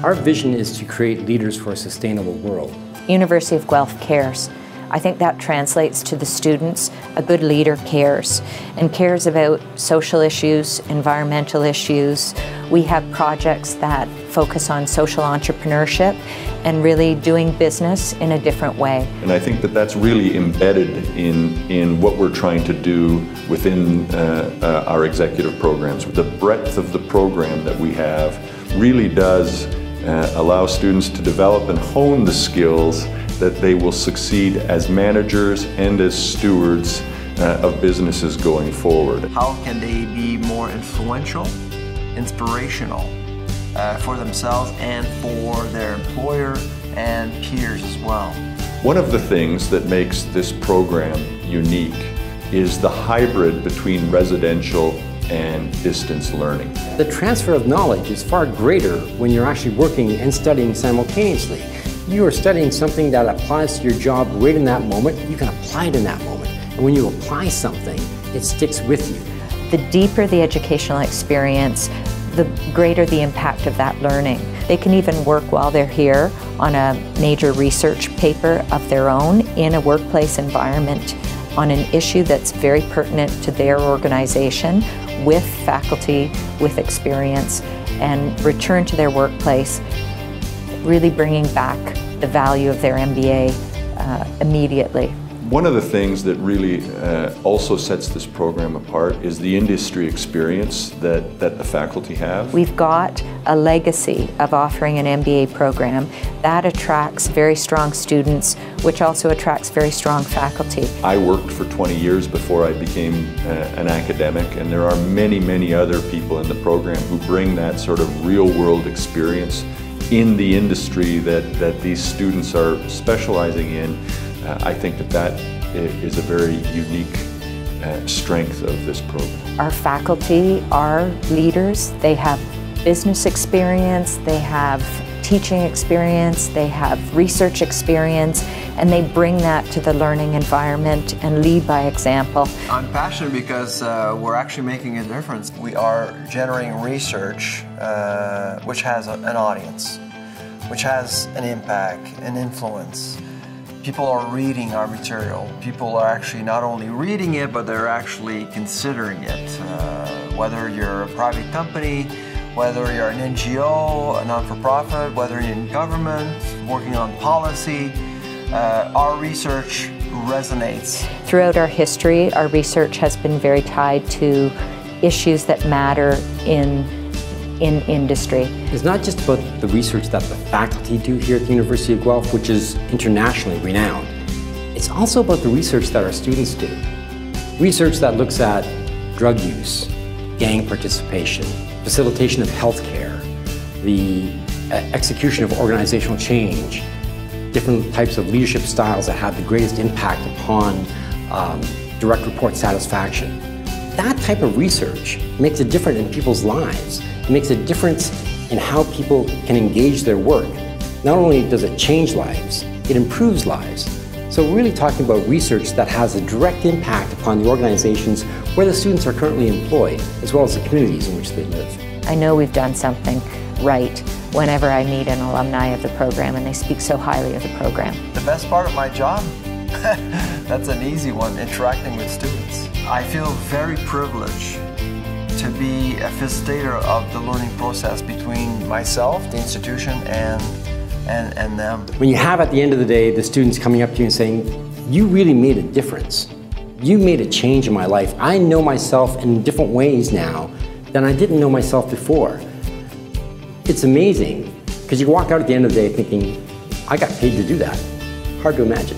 Our vision is to create leaders for a sustainable world. University of Guelph cares. I think that translates to the students. A good leader cares, and cares about social issues, environmental issues. We have projects that focus on social entrepreneurship and really doing business in a different way. And I think that that's really embedded in what we're trying to do within our executive programs. The breadth of the program that we have really does allow students to develop and hone the skills that they will succeed as managers and as stewards of businesses going forward. How can they be more influential, inspirational for themselves and for their employer and peers as well? One of the things that makes this program unique is the hybrid between residential and distance learning. The transfer of knowledge is far greater when you're actually working and studying simultaneously. You are studying something that applies to your job right in that moment. You can apply it in that moment. And when you apply something, it sticks with you. The deeper the educational experience, the greater the impact of that learning. They can even work while they're here on a major research paper of their own in a workplace environment on an issue that's very pertinent to their organization with faculty, with experience, and return to their workplace, really bringing back the value of their MBA immediately. One of the things that really also sets this program apart is the industry experience that the faculty have. We've got a legacy of offering an MBA program that attracts very strong students, which also attracts very strong faculty. I worked for 20 years before I became an academic, and there are many, many other people in the program who bring that sort of real-world experience in the industry that these students are specializing in. I think that is a very unique strength of this program. Our faculty are leaders. They have business experience, they have teaching experience, they have research experience, and they bring that to the learning environment and lead by example. I'm passionate because we're actually making a difference. We are generating research which has an audience, which has an impact, an influence. People are reading our material. People are actually not only reading it, but they're actually considering it. Whether you're a private company, whether you're an NGO, a non-for-profit, whether you're in government, working on policy, our research resonates. Throughout our history, our research has been very tied to issues that matter in industry. It's not just about the research that the faculty do here at the University of Guelph, which is internationally renowned. It's also about the research that our students do. Research that looks at drug use, gang participation, facilitation of healthcare, the execution of organizational change, different types of leadership styles that have the greatest impact upon direct report satisfaction. That type of research makes a difference in people's lives. It makes a difference in how people can engage their work. Not only does it change lives, it improves lives. So we're really talking about research that has a direct impact upon the organizations where the students are currently employed, as well as the communities in which they live. I know we've done something right whenever I meet an alumni of the program and they speak so highly of the program. The best part of my job? That's an easy one, interacting with students. I feel very privileged to be a facilitator of the learning process between myself, the institution, and them. When you have at the end of the day the students coming up to you and saying, you really made a difference. You made a change in my life. I know myself in different ways now than I didn't know myself before. It's amazing because you walk out at the end of the day thinking, I got paid to do that. Hard to imagine.